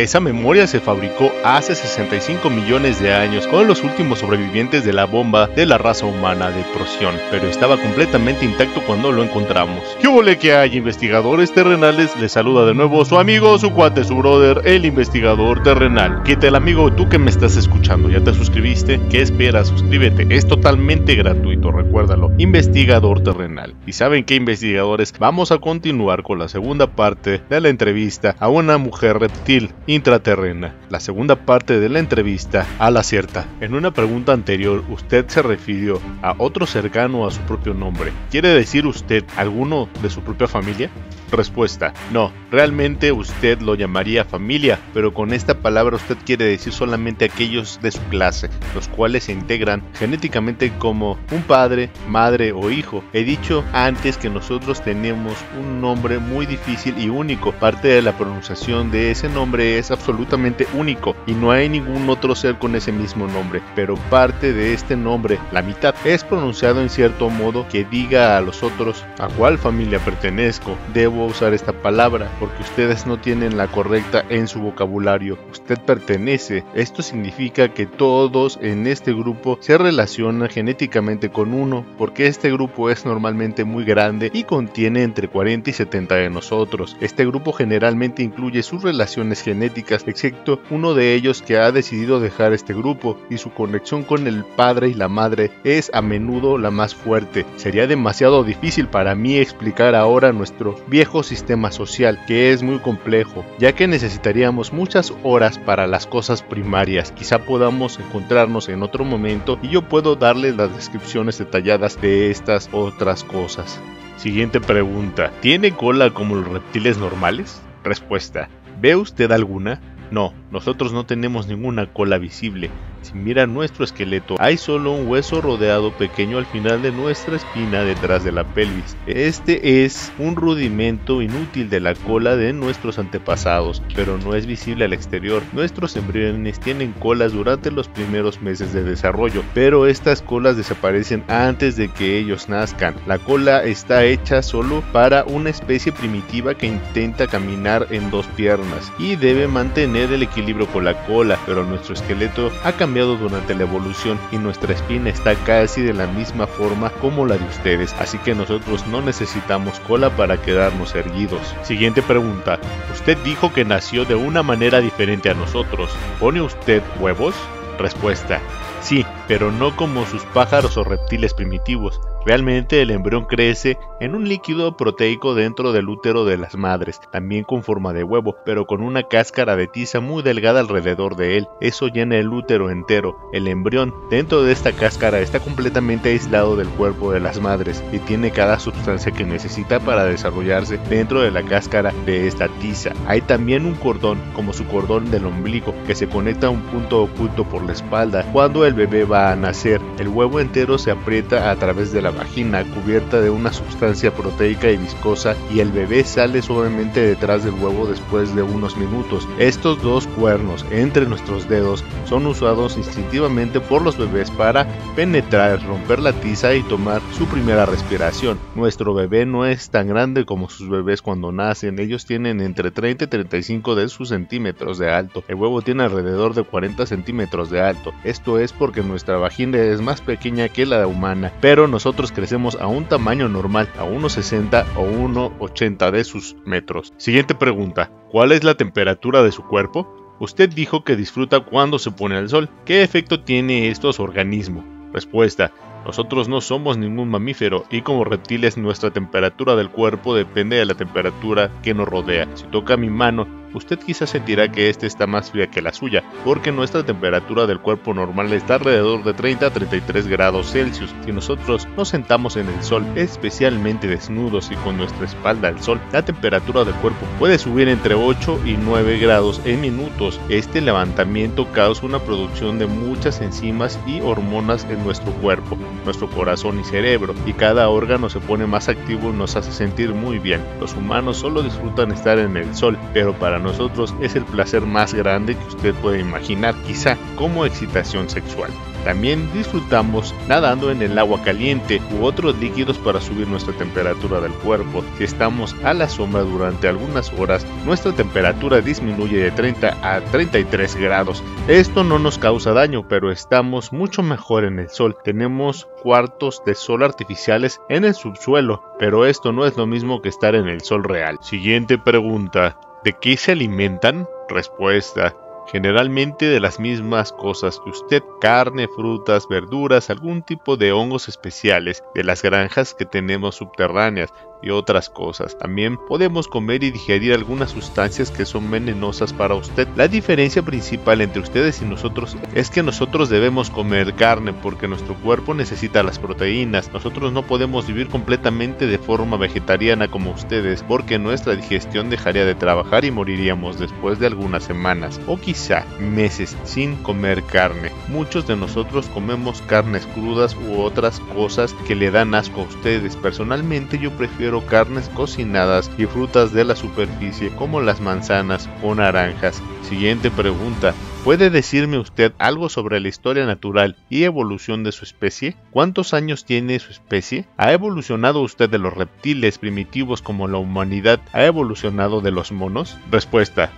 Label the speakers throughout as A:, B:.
A: Esa memoria se fabricó hace 65 millones de años con los últimos sobrevivientes de la bomba de la raza humana de Procyon, pero estaba completamente intacto cuando lo encontramos. ¿Qué hubo que hay, investigadores terrenales? Les saluda de nuevo su amigo, su cuate, su brother, el investigador terrenal. ¿Qué tal, amigo? Tú que me estás escuchando, ¿ya te suscribiste? ¿Qué esperas? Suscríbete, es totalmente gratuito, recuérdalo, investigador terrenal. ¿Y saben qué, investigadores? Vamos a continuar con la segunda parte de la entrevista a una mujer reptil intraterrena. La segunda parte de la entrevista a la cierta. En una pregunta anterior, usted se refirió a otro cercano a su propio nombre. ¿Quiere decir usted alguno de su propia familia? Respuesta: no, realmente usted lo llamaría familia, pero con esta palabra usted quiere decir solamente aquellos de su clase, los cuales se integran genéticamente como un padre, madre o hijo. He dicho antes que nosotros tenemos un nombre muy difícil y único. Parte de la pronunciación de ese nombre es absolutamente único y no hay ningún otro ser con ese mismo nombre, pero parte de este nombre, la mitad, es pronunciado en cierto modo que diga a los otros a cuál familia pertenezco. Debo usar esta palabra porque ustedes no tienen la correcta en su vocabulario. Usted pertenece. Esto significa que todos en este grupo se relacionan genéticamente con uno, porque este grupo es normalmente muy grande y contiene entre 40 y 70 de nosotros. Este grupo generalmente incluye sus relaciones genéticas, excepto uno de ellos que ha decidido dejar este grupo, y su conexión con el padre y la madre es a menudo la más fuerte. Sería demasiado difícil para mí explicar ahora nuestro viejo sistema social, que es muy complejo, ya que necesitaríamos muchas horas para las cosas primarias. Quizá podamos encontrarnos en otro momento y yo puedo darles las descripciones detalladas de estas otras cosas. Siguiente pregunta: ¿tiene cola como los reptiles normales? Respuesta: ¿ve usted alguna? No, nosotros no tenemos ninguna cola visible. Si mira nuestro esqueleto, hay solo un hueso rodeado pequeño al final de nuestra espina detrás de la pelvis. Este es un rudimento inútil de la cola de nuestros antepasados, pero no es visible al exterior. Nuestros embriones tienen colas durante los primeros meses de desarrollo, pero estas colas desaparecen antes de que ellos nazcan. La cola está hecha solo para una especie primitiva que intenta caminar en dos piernas y debe mantener el equilibrio con la cola, pero nuestro esqueleto ha cambiado durante la evolución y nuestra espina está casi de la misma forma como la de ustedes, así que nosotros no necesitamos cola para quedarnos erguidos. Siguiente pregunta: usted dijo que nació de una manera diferente a nosotros. ¿Pone usted huevos? Respuesta: sí, pero no como sus pájaros o reptiles primitivos. Realmente el embrión crece en un líquido proteico dentro del útero de las madres, también con forma de huevo, pero con una cáscara de tiza muy delgada alrededor de él. Eso llena el útero entero. El embrión dentro de esta cáscara está completamente aislado del cuerpo de las madres y tiene cada sustancia que necesita para desarrollarse dentro de la cáscara de esta tiza. Hay también un cordón, como su cordón del ombligo, que se conecta a un punto oculto por la espalda. Cuando el bebé va a nacer, el huevo entero se aprieta a través de la vagina cubierta de una sustancia proteica y viscosa, y el bebé sale suavemente detrás del huevo después de unos minutos. Estos dos cuernos entre nuestros dedos son usados instintivamente por los bebés para penetrar, romper la tiza y tomar su primera respiración. Nuestro bebé no es tan grande como sus bebés cuando nacen. Ellos tienen entre 30 y 35 de sus centímetros de alto. El huevo tiene alrededor de 40 centímetros de alto. Esto es porque nuestra vagina es más pequeña que la humana, pero nosotros crecemos a un tamaño normal, a 1,60 o 1,80 de sus metros. Siguiente pregunta: ¿cuál es la temperatura de su cuerpo? Usted dijo que disfruta cuando se pone al sol. ¿Qué efecto tiene esto a su organismo? Respuesta: nosotros no somos ningún mamífero y como reptiles nuestra temperatura del cuerpo depende de la temperatura que nos rodea. Si toca mi mano, usted quizás sentirá que esta está más fría que la suya, porque nuestra temperatura del cuerpo normal está alrededor de 30 a 33 grados Celsius. Si nosotros nos sentamos en el sol, especialmente desnudos y con nuestra espalda al sol, la temperatura del cuerpo puede subir entre 8 y 9 grados en minutos. Este levantamiento causa una producción de muchas enzimas y hormonas en nuestro cuerpo, nuestro corazón y cerebro, y cada órgano se pone más activo y nos hace sentir muy bien. Los humanos solo disfrutan estar en el sol, pero para nosotros es el placer más grande que usted puede imaginar, quizá como excitación sexual. También disfrutamos nadando en el agua caliente u otros líquidos para subir nuestra temperatura del cuerpo. Si estamos a la sombra durante algunas horas, nuestra temperatura disminuye de 30 a 33 grados. Esto no nos causa daño, pero estamos mucho mejor en el sol. Tenemos cuartos de sol artificiales en el subsuelo, pero esto no es lo mismo que estar en el sol real. Siguiente pregunta: ¿de qué se alimentan? Respuesta: generalmente de las mismas cosas que usted: carne, frutas, verduras, algún tipo de hongos especiales de las granjas que tenemos subterráneas y otras cosas. También podemos comer y digerir algunas sustancias que son venenosas para usted. La diferencia principal entre ustedes y nosotros es que nosotros debemos comer carne porque nuestro cuerpo necesita las proteínas. Nosotros no podemos vivir completamente de forma vegetariana como ustedes, porque nuestra digestión dejaría de trabajar y moriríamos después de algunas semanas o quizá meses sin comer carne. Muchos de nosotros comemos carnes crudas u otras cosas que le dan asco a ustedes. Personalmente yo prefiero carnes cocinadas y frutas de la superficie como las manzanas o naranjas. Siguiente pregunta: ¿puede decirme usted algo sobre la historia natural y evolución de su especie? ¿Cuántos años tiene su especie? ¿Ha evolucionado usted de los reptiles primitivos como la humanidad ha evolucionado de los monos? Respuesta: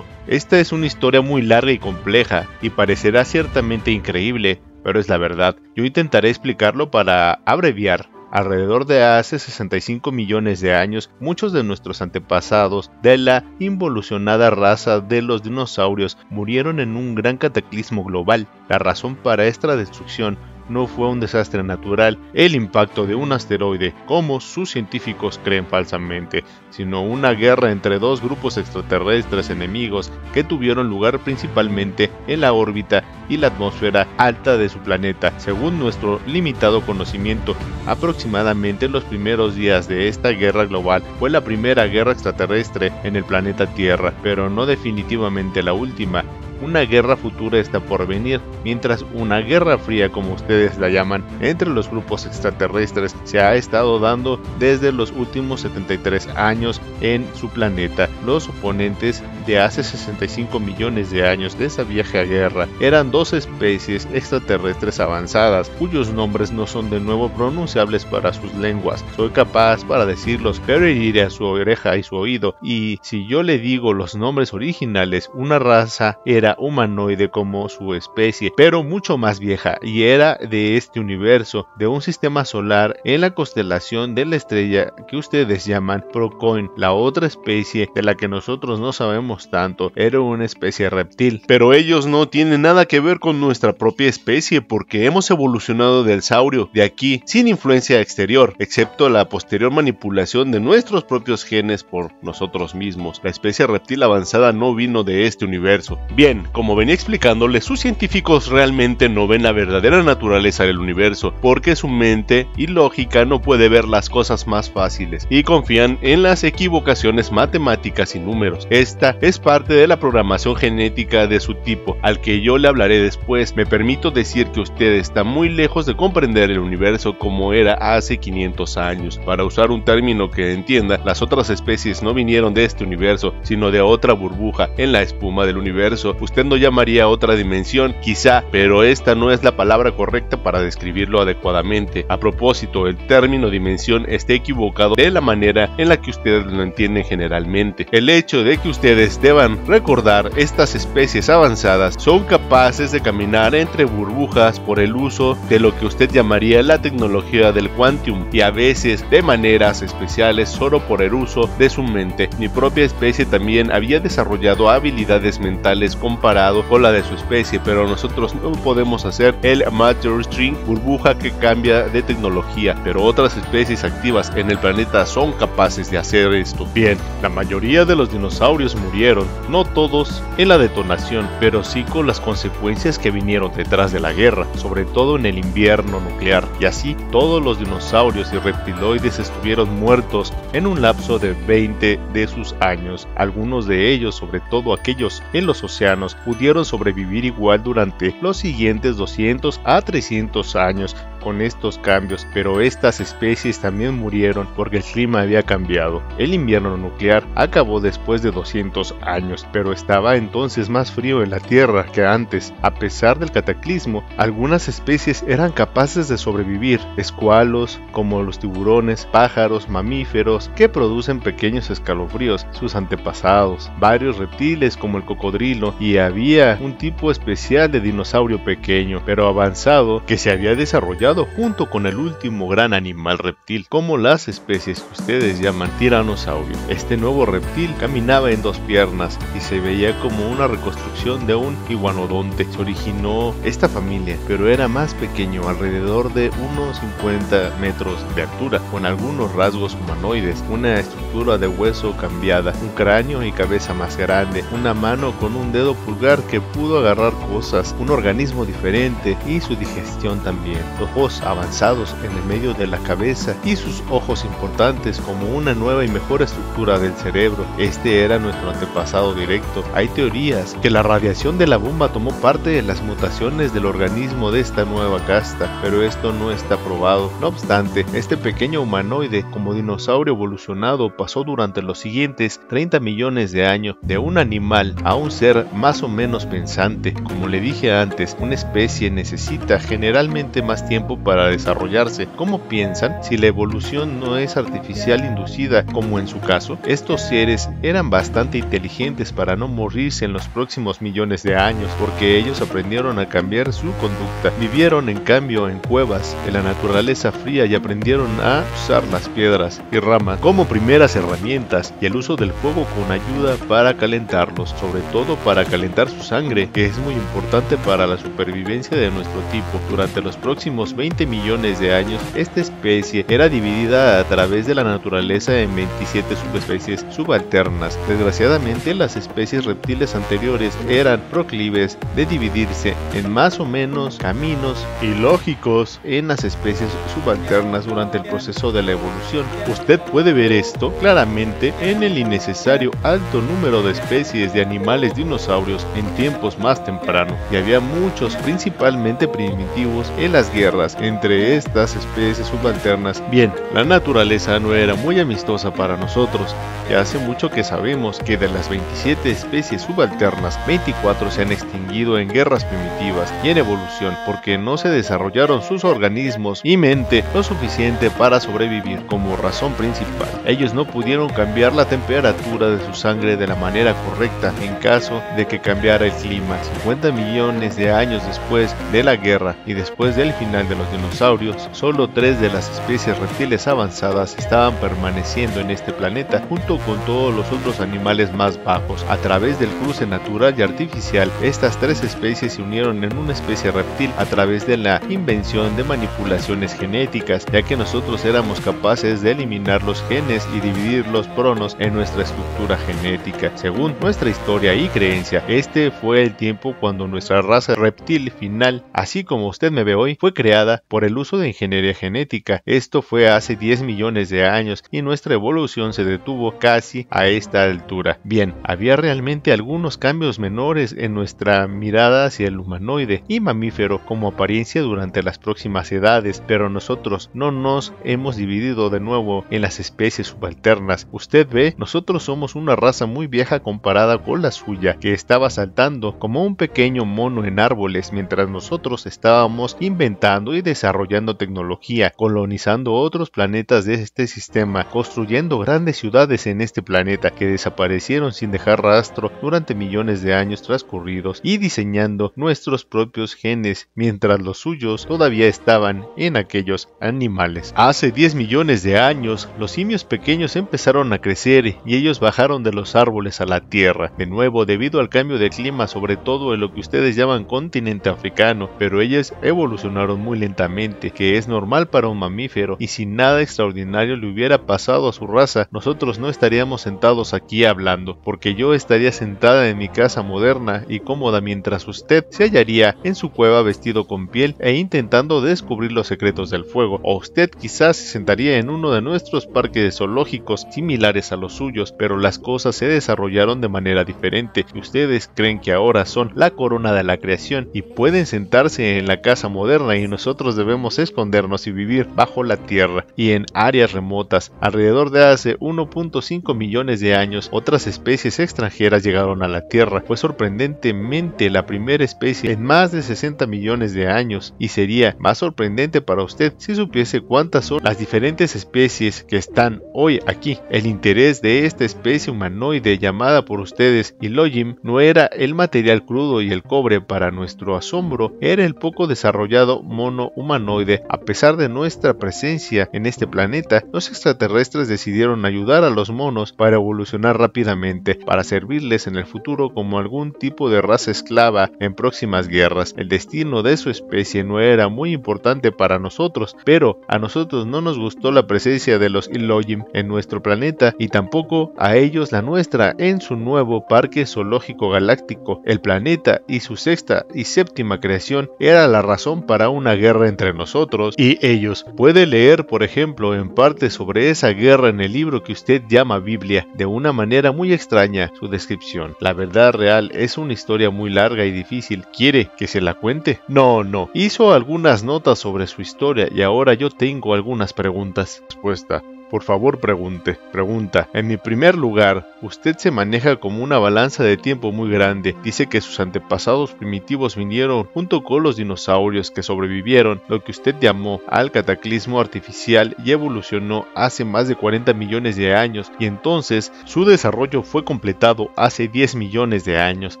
A: esta es una historia muy larga y compleja y parecerá ciertamente increíble, pero es la verdad. Yo intentaré explicarlo para abreviar. Alrededor de hace 65 millones de años, muchos de nuestros antepasados de la involucionada raza de los dinosaurios murieron en un gran cataclismo global. La razón para esta destrucción no fue un desastre natural, el impacto de un asteroide, como sus científicos creen falsamente, sino una guerra entre dos grupos extraterrestres enemigos que tuvieron lugar principalmente en la órbita y la atmósfera alta de su planeta. Según nuestro limitado conocimiento, aproximadamente los primeros días de esta guerra global fue la primera guerra extraterrestre en el planeta Tierra, pero no definitivamente la última. Una guerra futura está por venir, mientras una guerra fría, como ustedes la llaman, entre los grupos extraterrestres se ha estado dando desde los últimos 73 años en su planeta. Los oponentes de hace 65 millones de años de esa vieja guerra eran dos especies extraterrestres avanzadas, cuyos nombres no son de nuevo pronunciables para sus lenguas. Soy capaz para decirlos, pero heriré a su oreja y su oído, y si yo le digo los nombres originales, una raza era humanoide como su especie, pero mucho más vieja, y era de este universo, de un sistema solar en la constelación de la estrella que ustedes llaman Procyon. La otra especie de la que nosotros no sabemos tanto era una especie reptil, pero ellos no tienen nada que ver con nuestra propia especie porque hemos evolucionado del saurio de aquí sin influencia exterior, excepto la posterior manipulación de nuestros propios genes por nosotros mismos. La especie reptil avanzada no vino de este universo. Bien, como venía explicándole, sus científicos realmente no ven la verdadera naturaleza del universo, porque su mente y lógica no puede ver las cosas más fáciles, y confían en las equivocaciones matemáticas y números. Esta es parte de la programación genética de su tipo, al que yo le hablaré después. Me permito decir que usted está muy lejos de comprender el universo como era hace 500 años. Para usar un término que entienda, las otras especies no vinieron de este universo, sino de otra burbuja en la espuma del universo. Usted no llamaría otra dimensión, quizá, pero esta no es la palabra correcta para describirlo adecuadamente. A propósito, el término dimensión está equivocado de la manera en la que ustedes lo entienden generalmente. El hecho de que ustedes deban recordar, estas especies avanzadas son capaces de caminar entre burbujas por el uso de lo que usted llamaría la tecnología del quantum, y a veces de maneras especiales solo por el uso de su mente. Mi propia especie también había desarrollado habilidades mentales comparado con la de su especie, pero nosotros no podemos hacer el matter string, burbuja que cambia de tecnología, pero otras especies activas en el planeta son capaces de hacer esto. Bien, la mayoría de los dinosaurios murieron, no todos en la detonación, pero sí con las consecuencias que vinieron detrás de la guerra, sobre todo en el invierno nuclear, y así todos los dinosaurios y reptiloides estuvieron muertos en un lapso de 20 de sus años. Algunos de ellos, sobre todo aquellos en los océanos, pudieron sobrevivir igual durante los siguientes 200 a 300 años, con estos cambios, pero estas especies también murieron porque el clima había cambiado. El invierno nuclear acabó después de 200 años, pero estaba entonces más frío en la Tierra que antes. A pesar del cataclismo, algunas especies eran capaces de sobrevivir, escualos como los tiburones, pájaros, mamíferos que producen pequeños escalofríos, sus antepasados, varios reptiles como el cocodrilo, y había un tipo especial de dinosaurio pequeño pero avanzado que se había desarrollado junto con el último gran animal reptil, como las especies que ustedes llaman tiranosaurio. Este nuevo reptil caminaba en dos piernas y se veía como una reconstrucción de un iguanodonte. Se originó esta familia, pero era más pequeño, alrededor de unos 50 metros de altura, con algunos rasgos humanoides, una estructura de hueso cambiada, un cráneo y cabeza más grande, una mano con un dedo pulgar que pudo agarrar cosas, un organismo diferente y su digestión también, ojos avanzados en el medio de la cabeza y sus ojos importantes como una nueva y mejor estructura del cerebro. Este era nuestro antepasado directo. Hay teorías que la radiación de la bomba tomó parte de las mutaciones del organismo de esta nueva casta, pero esto no está probado. No obstante, este pequeño humanoide como dinosaurio evolucionado pasó durante los siguientes 30 millones de años de un animal a un ser más o menos pensante. Como le dije antes, una especie necesita generalmente más tiempo para desarrollarse. ¿Cómo piensan? Si la evolución no es artificial inducida como en su caso, estos seres eran bastante inteligentes para no morirse en los próximos millones de años, porque ellos aprendieron a cambiar su conducta. Vivieron en cambio en cuevas en la naturaleza fría y aprendieron a usar las piedras y ramas como primeras herramientas y el uso del fuego con ayuda para calentarlos, sobre todo para calentar su sangre, que es muy importante para la supervivencia de nuestro tipo. Durante los próximos 20 millones de años, esta especie era dividida a través de la naturaleza en 27 subespecies subalternas. Desgraciadamente, las especies reptiles anteriores eran proclives de dividirse en más o menos caminos ilógicos en las especies subalternas durante el proceso de la evolución. Usted puede ver esto claramente en el innecesario alto número de especies de animales dinosaurios en tiempos más tempranos, y había muchos, principalmente primitivos, en las guerras entre estas especies subalternas. Bien, la naturaleza no era muy amistosa para nosotros. Ya hace mucho que sabemos que de las 27 especies subalternas, 24 se han extinguido en guerras primitivas y en evolución porque no se desarrollaron sus organismos y mente lo suficiente para sobrevivir. Como razón principal, ellos no pudieron cambiar la temperatura de su sangre de la manera correcta en caso de que cambiara el clima. 50 millones de años después de la guerra y después del final de los dinosaurios, solo 3 de las especies reptiles avanzadas estaban permaneciendo en este planeta junto con todos los otros animales más bajos. A través del cruce natural y artificial, estas 3 especies se unieron en una especie reptil a través de la invención de manipulaciones genéticas, ya que nosotros éramos capaces de eliminar los genes y dividir los pronos en nuestra estructura genética. Según nuestra historia y creencia, este fue el tiempo cuando nuestra raza reptil final, así como usted me ve hoy, fue creada por el uso de ingeniería genética. Esto fue hace 10 millones de años y nuestra evolución se detuvo casi a esta altura. Bien, había realmente algunos cambios menores en nuestra mirada hacia el humanoide y mamífero como apariencia durante las próximas edades, pero nosotros no nos hemos dividido de nuevo en las especies subalternas. Usted ve, nosotros somos una raza muy vieja comparada con la suya, que estaba saltando como un pequeño mono en árboles mientras nosotros estábamos inventando y desarrollando tecnología, colonizando otros planetas de este sistema, construyendo grandes ciudades en este planeta que desaparecieron sin dejar rastro durante millones de años transcurridos, y diseñando nuestros propios genes mientras los suyos todavía estaban en aquellos animales. Hace 10 millones de años, los simios pequeños empezaron a crecer y ellos bajaron de los árboles a la tierra, de nuevo debido al cambio de clima, sobre todo en lo que ustedes llaman continente africano, pero ellos evolucionaron muy lentamente, que es normal para un mamífero, y si nada extraordinario le hubiera pasado a su raza, nosotros no estaríamos sentados aquí hablando, porque yo estaría sentada en mi casa moderna y cómoda mientras usted se hallaría en su cueva vestido con piel e intentando descubrir los secretos del fuego, o usted quizás se sentaría en uno de nuestros parques zoológicos similares a los suyos, pero las cosas se desarrollaron de manera diferente y ustedes creen que ahora son la corona de la creación y pueden sentarse en la casa moderna y nosotros nosotros debemos escondernos y vivir bajo la tierra y en áreas remotas. Alrededor de hace 1.5 millones de años, otras especies extranjeras llegaron a la Tierra. Fue sorprendentemente la primera especie en más de 60 millones de años, y sería más sorprendente para usted si supiese cuántas son las diferentes especies que están hoy aquí. El interés de esta especie humanoide llamada por ustedes Elohim no era el material crudo y el cobre. Para nuestro asombro, era el poco desarrollado mono humanoide. A pesar de nuestra presencia en este planeta, los extraterrestres decidieron ayudar a los monos para evolucionar rápidamente, para servirles en el futuro como algún tipo de raza esclava en próximas guerras. El destino de su especie no era muy importante para nosotros, pero a nosotros no nos gustó la presencia de los Elohim en nuestro planeta y tampoco a ellos la nuestra en su nuevo parque zoológico galáctico. El planeta y su sexta y séptima creación era la razón para una guerra entre nosotros y ellos. Puede leer, por ejemplo, en parte sobre esa guerra en el libro que usted llama Biblia, de una manera muy extraña su descripción. La verdad real es una historia muy larga y difícil. ¿Quiere que se la cuente? No. Hizo algunas notas sobre su historia y ahora yo tengo algunas preguntas. Respuesta. Por favor, pregunte. Pregunta. En mi primer lugar, usted se maneja como una balanza de tiempo muy grande. Dice que sus antepasados primitivos vinieron junto con los dinosaurios que sobrevivieron, lo que usted llamó al cataclismo artificial, y evolucionó hace más de 40 millones de años, y entonces su desarrollo fue completado hace 10 millones de años.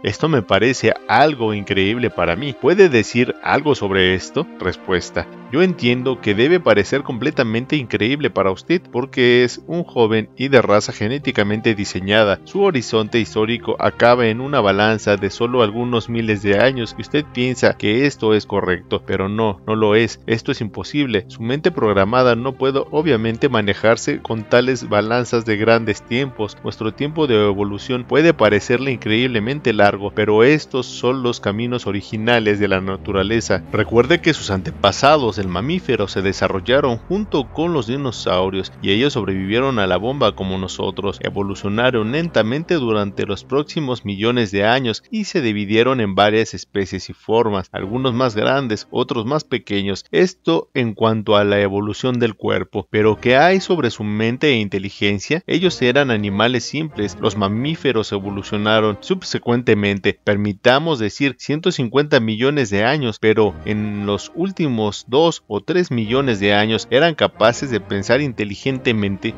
A: Esto me parece algo increíble para mí. ¿Puede decir algo sobre esto? Respuesta. Yo entiendo que debe parecer completamente increíble para usted porque es un joven y de raza genéticamente diseñada. Su horizonte histórico acaba en una balanza de solo algunos miles de años y usted piensa que esto es correcto, pero no lo es. Esto es imposible. Su mente programada no puede obviamente manejarse con tales balanzas de grandes tiempos. Nuestro tiempo de evolución puede parecerle increíblemente largo, pero estos son los caminos originales de la naturaleza. Recuerde que sus antepasados, el mamífero, se desarrollaron junto con los dinosaurios y ellos sobrevivieron a la bomba como nosotros. Evolucionaron lentamente durante los próximos millones de años y se dividieron en varias especies y formas, algunos más grandes, otros más pequeños. Esto en cuanto a la evolución del cuerpo. Pero ¿qué hay sobre su mente e inteligencia? Ellos eran animales simples. Los mamíferos evolucionaron subsecuentemente, permitamos decir 150 millones de años, pero en los últimos 2 o 3 millones de años eran capaces de pensar inteligentemente,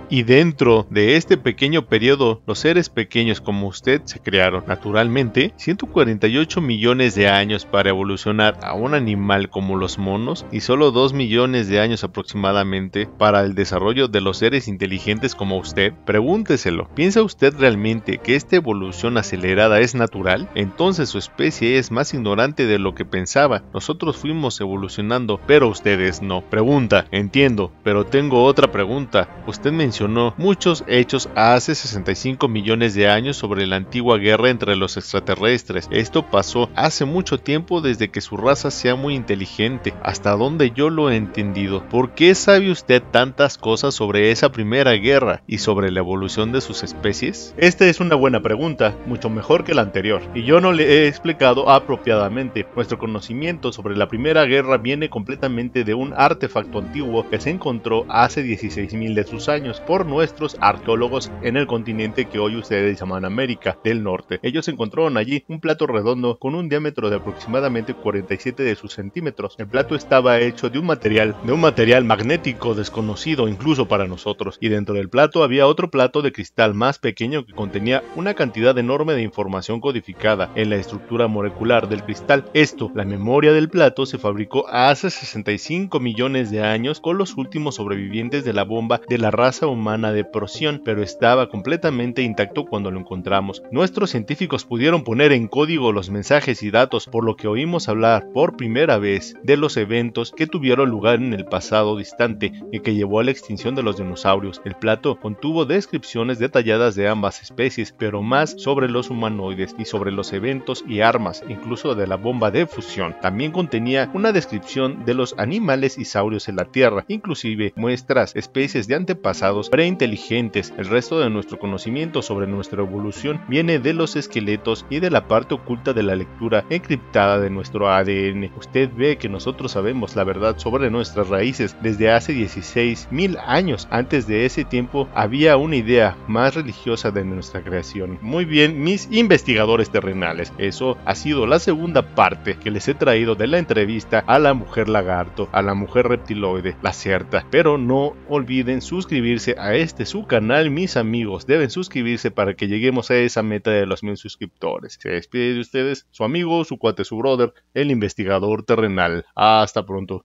A: y dentro de este pequeño periodo los seres pequeños como usted se crearon. Naturalmente, 148 millones de años para evolucionar a un animal como los monos y solo 2 millones de años aproximadamente para el desarrollo de los seres inteligentes como usted. Pregúnteselo, ¿piensa usted realmente que esta evolución acelerada es natural? Entonces su especie es más ignorante de lo que pensaba. Nosotros fuimos evolucionando, pero ustedes no. Pregunta. Entiendo, pero tengo otra pregunta. Usted mencionó muchos hechos hace 65 millones de años sobre la antigua guerra entre los extraterrestres. Esto pasó hace mucho tiempo desde que su raza sea muy inteligente, hasta donde yo lo he entendido. ¿Por qué sabe usted tantas cosas sobre esa primera guerra y sobre la evolución de sus especies? Esta es una buena pregunta, mucho mejor que la anterior, y yo no le he explicado apropiadamente. Nuestro conocimiento sobre la primera guerra viene completamente de un artefacto antiguo que se encontró hace 16.000 de sus años por nuestros arqueólogos en el continente que hoy ustedes llaman América del Norte. Ellos encontraron allí un plato redondo con un diámetro de aproximadamente 47 de sus centímetros. El plato estaba hecho de un material magnético desconocido incluso para nosotros, y dentro del plato había otro plato de cristal más pequeño que contenía una cantidad enorme de información codificada en la estructura molecular del cristal. La memoria del plato se fabricó hace 65 millones de años con los últimos sobrevivientes de la bomba de la raza humana de Procyon, pero estaba completamente intacto cuando lo encontramos. Nuestros científicos pudieron poner en código los mensajes y datos, por lo que oímos hablar por primera vez de los eventos que tuvieron lugar en el pasado distante y que llevó a la extinción de los dinosaurios. El plato contuvo descripciones detalladas de ambas especies, pero más sobre los humanoides y sobre los eventos y armas, incluso de la bomba de fusión. También contenía una descripción de los animales y saurios en la Tierra, inclusive muestras especies de antepasados preinteligentes. El resto de nuestro conocimiento sobre nuestra evolución viene de los esqueletos y de la parte oculta de la lectura encriptada de nuestro ADN. Usted ve que nosotros sabemos la verdad sobre nuestras raíces desde hace 16.000 años. Antes de ese tiempo había una idea más religiosa de nuestra creación. Muy bien, mis investigadores terrenales, eso ha sido la segunda parte que les he traído de la entrevista a la mujer lagarto, a la mujer reptiloide, la Certa. Pero no olviden suscribirse a su canal, mis amigos. Deben suscribirse para que lleguemos a esa meta de los 1000 suscriptores. Se despide de ustedes su amigo, su cuate, su brother, el investigador terrenal. Hasta pronto.